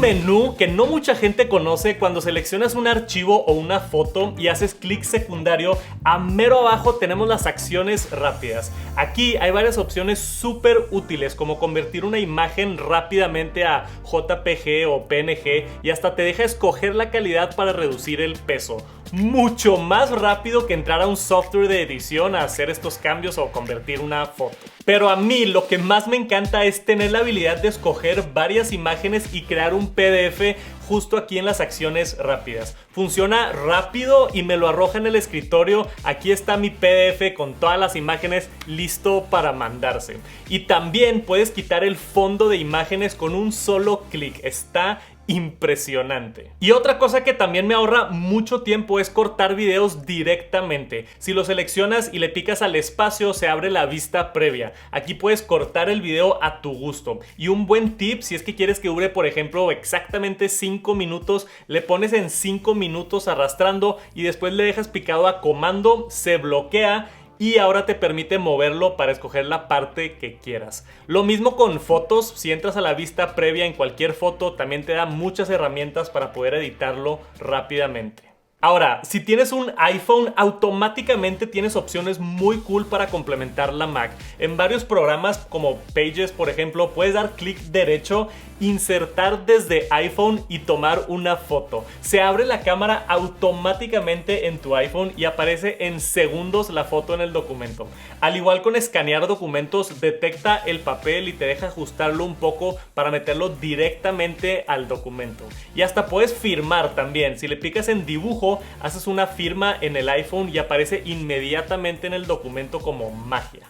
menú que no mucha gente conoce cuando seleccionas un archivo o una foto y haces clic secundario. A mero abajo tenemos las acciones rápidas. Aquí hay varias opciones súper útiles, como convertir una imagen rápidamente a JPG o PNG, y hasta te deja escoger la calidad para reducir el peso. Mucho más rápido que entrar a un software de edición a hacer estos cambios o convertir una foto. Pero a mí lo que más me encanta es tener la habilidad de escoger varias imágenes y crear un PDF justo aquí en las acciones rápidas. Funciona rápido y me lo arroja en el escritorio. Aquí está mi PDF con todas las imágenes listo para mandarse. Y también puedes quitar el fondo de imágenes con un solo clic. Está impresionante. Y otra cosa que también me ahorra mucho tiempo es cortar videos directamente. Si lo seleccionas y le picas al espacio, se abre la vista previa. Aquí puedes cortar el video a tu gusto. Y un buen tip, si es que quieres que dure, por ejemplo, exactamente 5 minutos, le pones en 5 minutos arrastrando y después le dejas picado a comando, se bloquea y ahora te permite moverlo para escoger la parte que quieras. Lo mismo con fotos. Si entras a la vista previa en cualquier foto, también te da muchas herramientas para poder editarlo rápidamente. Ahora, si tienes un iPhone, automáticamente tienes opciones muy cool para complementar la Mac. En varios programas como Pages, por ejemplo, puedes dar clic derecho, insertar desde iPhone y tomar una foto. Se abre la cámara automáticamente en tu iPhone y aparece en segundos la foto en el documento. Al igual con escanear documentos, detecta el papel y te deja ajustarlo un poco para meterlo directamente al documento. Y hasta puedes firmar también. Si le picas en dibujo, haces una firma en el iPhone y aparece inmediatamente en el documento como magia.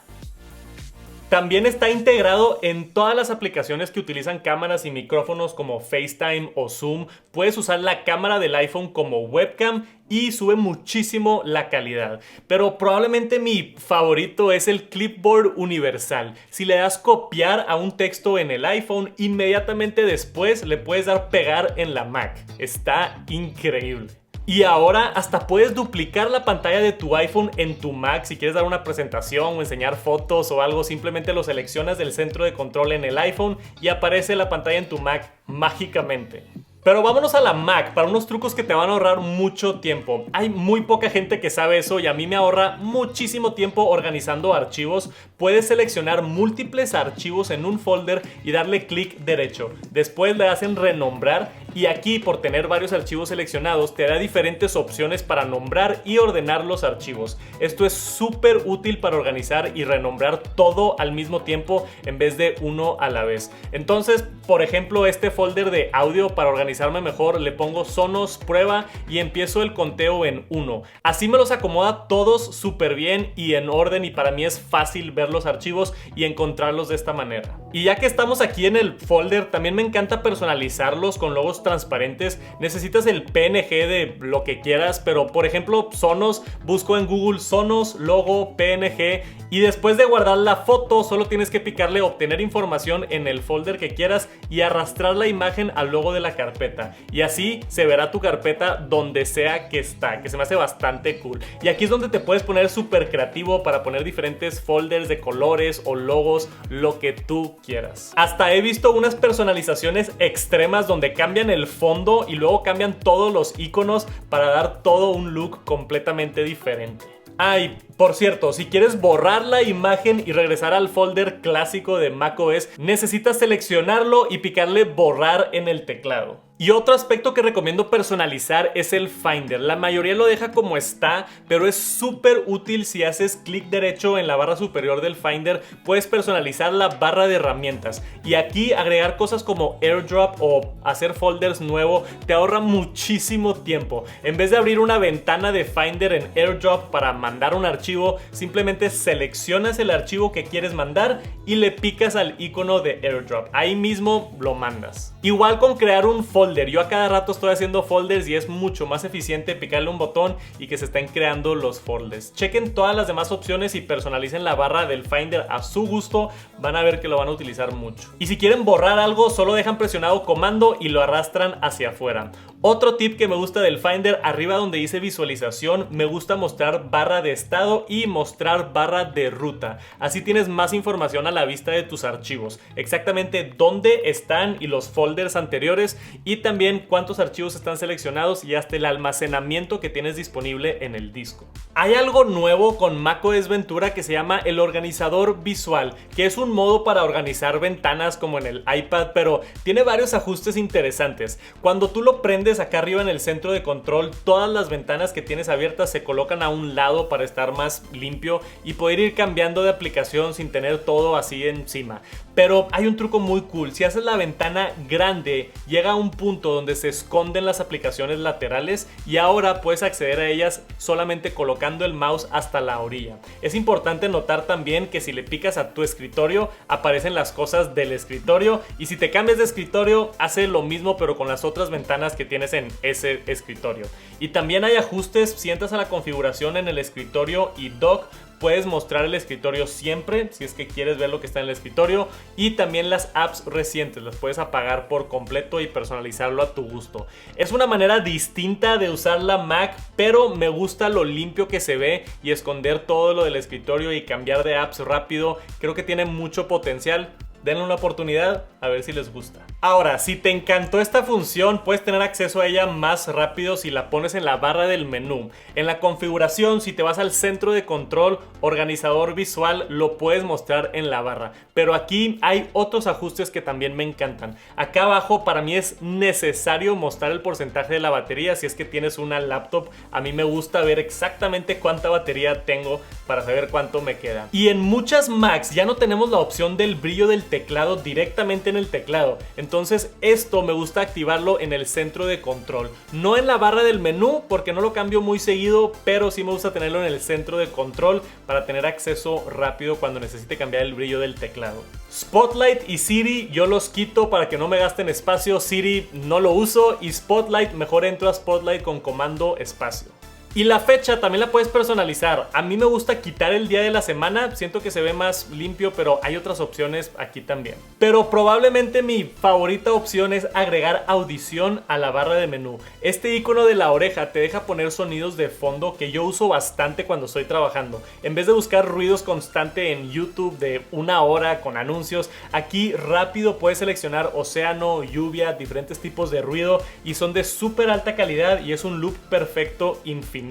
También está integrado en todas las aplicaciones que utilizan cámaras y micrófonos como FaceTime o Zoom. Puedes usar la cámara del iPhone como webcam y sube muchísimo la calidad. Pero probablemente mi favorito es el clipboard universal. Si le das copiar a un texto en el iPhone, inmediatamente después le puedes dar pegar en la Mac. Está increíble. Y ahora hasta puedes duplicar la pantalla de tu iPhone en tu Mac. Si quieres dar una presentación o enseñar fotos o algo, simplemente lo seleccionas del centro de control en el iPhone y aparece la pantalla en tu Mac mágicamente. Pero vámonos a la Mac para unos trucos que te van a ahorrar mucho tiempo. Hay muy poca gente que sabe eso y a mí me ahorra muchísimo tiempo organizando archivos. Puedes seleccionar múltiples archivos en un folder y darle clic derecho. Después le das en renombrar y aquí, por tener varios archivos seleccionados, te da diferentes opciones para nombrar y ordenar los archivos. Esto es súper útil para organizar y renombrar todo al mismo tiempo en vez de uno a la vez. Entonces, por ejemplo, este folder de audio, para organizarme mejor, le pongo Sonos prueba y empiezo el conteo en 1. Así me los acomoda todos súper bien y en orden, y para mí es fácil ver los archivos y encontrarlos de esta manera. Y ya que estamos aquí en el folder, también me encanta personalizarlos con logos transparentes. Necesitas el PNG de lo que quieras, pero por ejemplo Sonos, busco en Google Sonos, logo, PNG, y después de guardar la foto solo tienes que picarle obtener información en el folder que quieras y arrastrar la imagen al logo de la carpeta, y así se verá tu carpeta donde sea que está, que se me hace bastante cool. Y aquí es donde te puedes poner súper creativo para poner diferentes folders de colores o logos, lo que tú quieras. Hasta he visto unas personalizaciones extremas donde cambian el fondo y luego cambian todos los iconos para dar todo un look completamente diferente. Ay, por cierto, si quieres borrar la imagen y regresar al folder clásico de macOS, necesitas seleccionarlo y picarle borrar en el teclado. Y otro aspecto que recomiendo personalizar es el Finder. La mayoría lo deja como está, pero es súper útil. Si haces clic derecho en la barra superior del Finder, puedes personalizar la barra de herramientas y aquí agregar cosas como AirDrop o hacer folders nuevo. Te ahorra muchísimo tiempo. En vez de abrir una ventana de Finder en AirDrop para mandar un archivo, simplemente seleccionas el archivo que quieres mandar y le picas al icono de AirDrop. Ahí mismo lo mandas. Igual con crear un folder. Yo a cada rato estoy haciendo folders y es mucho más eficiente picarle un botón y que se estén creando los folders. Chequen todas las demás opciones y personalicen la barra del Finder a su gusto. Van a ver que lo van a utilizar mucho. Y si quieren borrar algo, solo dejan presionado comando y lo arrastran hacia afuera. Otro tip que me gusta del Finder, arriba donde dice visualización, me gusta mostrar barra de estado y mostrar barra de ruta. Así tienes más información a la vista de tus archivos, exactamente dónde están y los folders anteriores, y también cuántos archivos están seleccionados y hasta el almacenamiento que tienes disponible en el disco. Hay algo nuevo con macOS Ventura que se llama el organizador visual, que es un modo para organizar ventanas como en el iPad, pero tiene varios ajustes interesantes. Cuando tú lo prendes acá arriba en el centro de control, todas las ventanas que tienes abiertas se colocan a un lado para estar más limpio y poder ir cambiando de aplicación sin tener todo así encima. Pero hay un truco muy cool: si haces la ventana grande, llega a un punto donde se esconden las aplicaciones laterales y ahora puedes acceder a ellas solamente colocando el mouse hasta la orilla. Es importante notar también que si le picas a tu escritorio, aparecen las cosas del escritorio, y si te cambias de escritorio, hace lo mismo pero con las otras ventanas que tienes en ese escritorio. Y también hay ajustes: si entras a la configuración en el escritorio y dock, puedes mostrar el escritorio siempre si es que quieres ver lo que está en el escritorio, y también las apps recientes las puedes apagar por completo y personalizarlo a tu gusto. Es una manera distinta de usar la Mac, pero me gusta lo limpio que se ve y esconder todo lo del escritorio y cambiar de apps rápido. Creo que tiene mucho potencial. Denle una oportunidad a ver si les gusta. Ahora, si te encantó esta función, puedes tener acceso a ella más rápido si la pones en la barra del menú. En la configuración, si te vas al centro de control, organizador visual, lo puedes mostrar en la barra. Pero aquí hay otros ajustes que también me encantan. Acá abajo para mí es necesario mostrar el porcentaje de la batería si es que tienes una laptop. A mí me gusta ver exactamente cuánta batería tengo para saber cuánto me queda. Y en muchas Macs ya no tenemos la opción del brillo del teclado directamente en el teclado. Entonces esto me gusta activarlo en el centro de control, no en la barra del menú porque no lo cambio muy seguido, pero sí me gusta tenerlo en el centro de control para tener acceso rápido cuando necesite cambiar el brillo del teclado. Spotlight y Siri yo los quito para que no me gasten espacio. Siri no lo uso, y Spotlight mejor entro a Spotlight con comando espacio. Y la fecha también la puedes personalizar. A mí me gusta quitar el día de la semana, siento que se ve más limpio, pero hay otras opciones aquí también. Pero probablemente mi favorita opción es agregar audición a la barra de menú. Este icono de la oreja te deja poner sonidos de fondo que yo uso bastante cuando estoy trabajando. En vez de buscar ruidos constante en YouTube de 1 hora con anuncios, aquí rápido puedes seleccionar océano, lluvia, diferentes tipos de ruido, y son de súper alta calidad y es un loop perfecto infinito.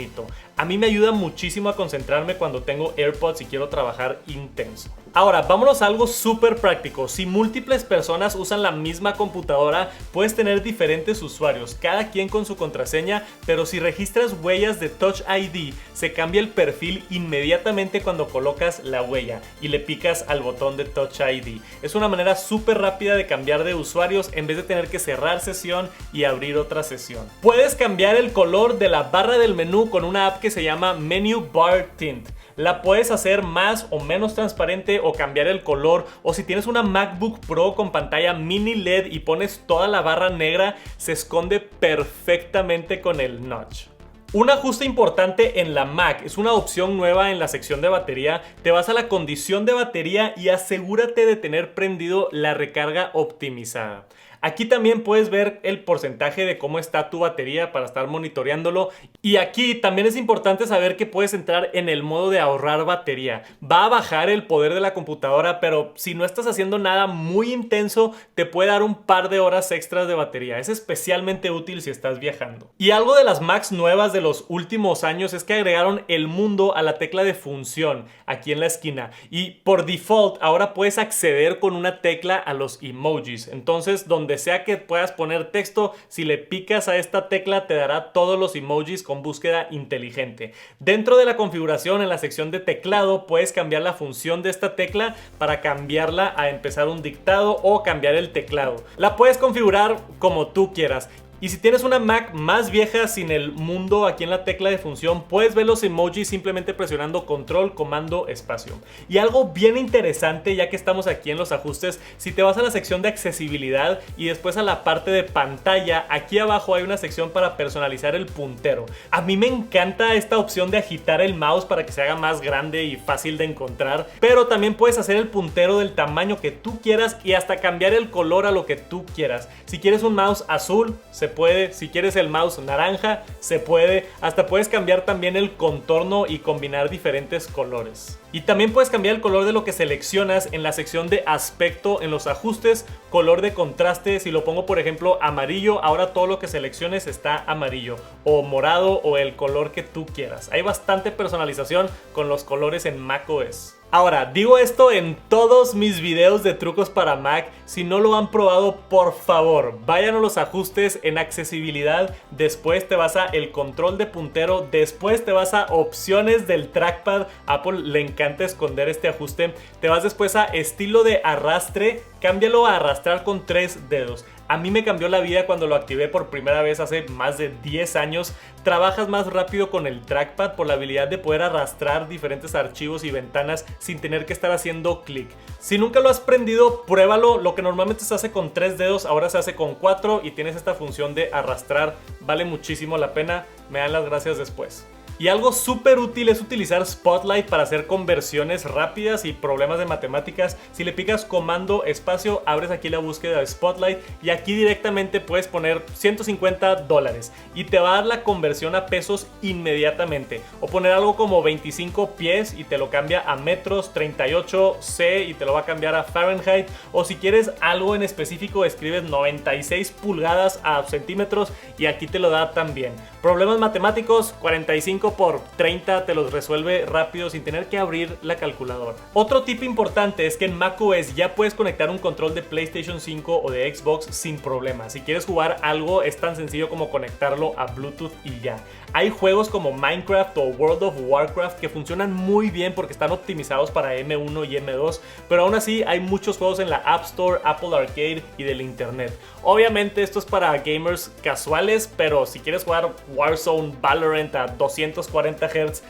A mí me ayuda muchísimo a concentrarme cuando tengo AirPods y quiero trabajar intenso. Ahora, vámonos a algo súper práctico. Si múltiples personas usan la misma computadora, puedes tener diferentes usuarios, cada quien con su contraseña, pero si registras huellas de Touch ID, se cambia el perfil inmediatamente cuando colocas la huella y le picas al botón de Touch ID. Es una manera súper rápida de cambiar de usuarios en vez de tener que cerrar sesión y abrir otra sesión. Puedes cambiar el color de la barra del menú con una app que se llama Menu Bar Tint. La puedes hacer más o menos transparente o cambiar el color, o si tienes una MacBook Pro con pantalla mini LED y pones toda la barra negra, se esconde perfectamente con el notch. Un ajuste importante en la Mac es una opción nueva en la sección de batería. Te vas a la condición de batería y asegúrate de tener prendido la recarga optimizada. Aquí también puedes ver el porcentaje de cómo está tu batería para estar monitoreándolo. Y aquí también es importante saber que puedes entrar en el modo de ahorrar batería. Va a bajar el poder de la computadora, pero si no estás haciendo nada muy intenso, te puede dar un par de horas extras de batería. Es especialmente útil si estás viajando. Y algo de las Macs nuevas de los últimos años es que agregaron el mundo a la tecla de función aquí en la esquina. Y por default ahora puedes acceder con una tecla a los emojis. Entonces, donde sea que puedas poner texto, si le picas a esta tecla te dará todos los emojis con búsqueda inteligente. Dentro de la configuración, en la sección de teclado, puedes cambiar la función de esta tecla para cambiarla a empezar un dictado o cambiar el teclado. La puedes configurar como tú quieras. Y si tienes una Mac más vieja sin el mundo aquí en la tecla de función, puedes ver los emojis simplemente presionando control, comando, espacio. Y algo bien interesante, ya que estamos aquí en los ajustes, si te vas a la sección de accesibilidad y después a la parte de pantalla, aquí abajo hay una sección para personalizar el puntero. A mí me encanta esta opción de agitar el mouse para que se haga más grande y fácil de encontrar, pero también puedes hacer el puntero del tamaño que tú quieras y hasta cambiar el color a lo que tú quieras. Si quieres un mouse azul, se puede. Si quieres el mouse naranja, se puede. Hasta puedes cambiar también el contorno y combinar diferentes colores. Y también puedes cambiar el color de lo que seleccionas en la sección de aspecto en los ajustes, color de contraste. Si lo pongo por ejemplo amarillo, ahora todo lo que selecciones está amarillo, o morado, o el color que tú quieras. Hay bastante personalización con los colores en macOS. Ahora, digo esto en todos mis videos de trucos para Mac. Si no lo han probado, por favor, vayan a los ajustes en accesibilidad. Después te vas a el control de puntero. Después te vas a opciones del trackpad. Apple le encanta esconder este ajuste. Te vas después a estilo de arrastre. Cámbialo a arrastrar con 3 dedos. A mí me cambió la vida cuando lo activé por primera vez hace más de 10 años. Trabajas más rápido con el trackpad por la habilidad de poder arrastrar diferentes archivos y ventanas sin tener que estar haciendo clic. Si nunca lo has prendido, pruébalo. Lo que normalmente se hace con 3 dedos, ahora se hace con 4 y tienes esta función de arrastrar. Vale muchísimo la pena. Me dan las gracias después. Y algo súper útil es utilizar Spotlight para hacer conversiones rápidas y problemas de matemáticas. Si le picas comando espacio, abres aquí la búsqueda de Spotlight y aquí directamente puedes poner $150 y te va a dar la conversión a pesos inmediatamente. O poner algo como 25 pies y te lo cambia a metros, 38 C y te lo va a cambiar a Fahrenheit. O si quieres algo en específico, escribes 96 pulgadas a centímetros y aquí te lo da también. Problemas matemáticos, 45 por 30 te los resuelve rápido sin tener que abrir la calculadora. Otro tip importante es que en macOS ya puedes conectar un control de PlayStation 5 o de Xbox sin problema. Si quieres jugar algo es tan sencillo como conectarlo a Bluetooth y ya. Hay juegos como Minecraft o World of Warcraft que funcionan muy bien porque están optimizados para M1 y M2, pero aún así hay muchos juegos en la App Store, Apple Arcade y del internet. Obviamente esto es para gamers casuales, pero si quieres jugar Warzone, Valorant a 240 Hz,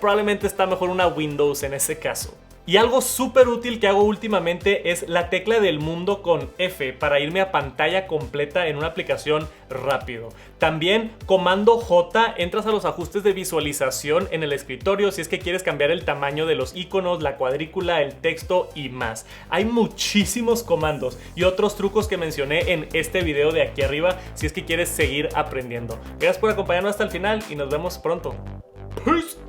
probablemente está mejor una Windows en ese caso. Y algo súper útil que hago últimamente es la tecla del mundo con F para irme a pantalla completa en una aplicación rápido. También comando J, entras a los ajustes de visualización en el escritorio si es que quieres cambiar el tamaño de los iconos, la cuadrícula, el texto y más. Hay muchísimos comandos y otros trucos que mencioné en este video de aquí arriba si es que quieres seguir aprendiendo. Gracias por acompañarnos hasta el final y nos vemos pronto. Peace.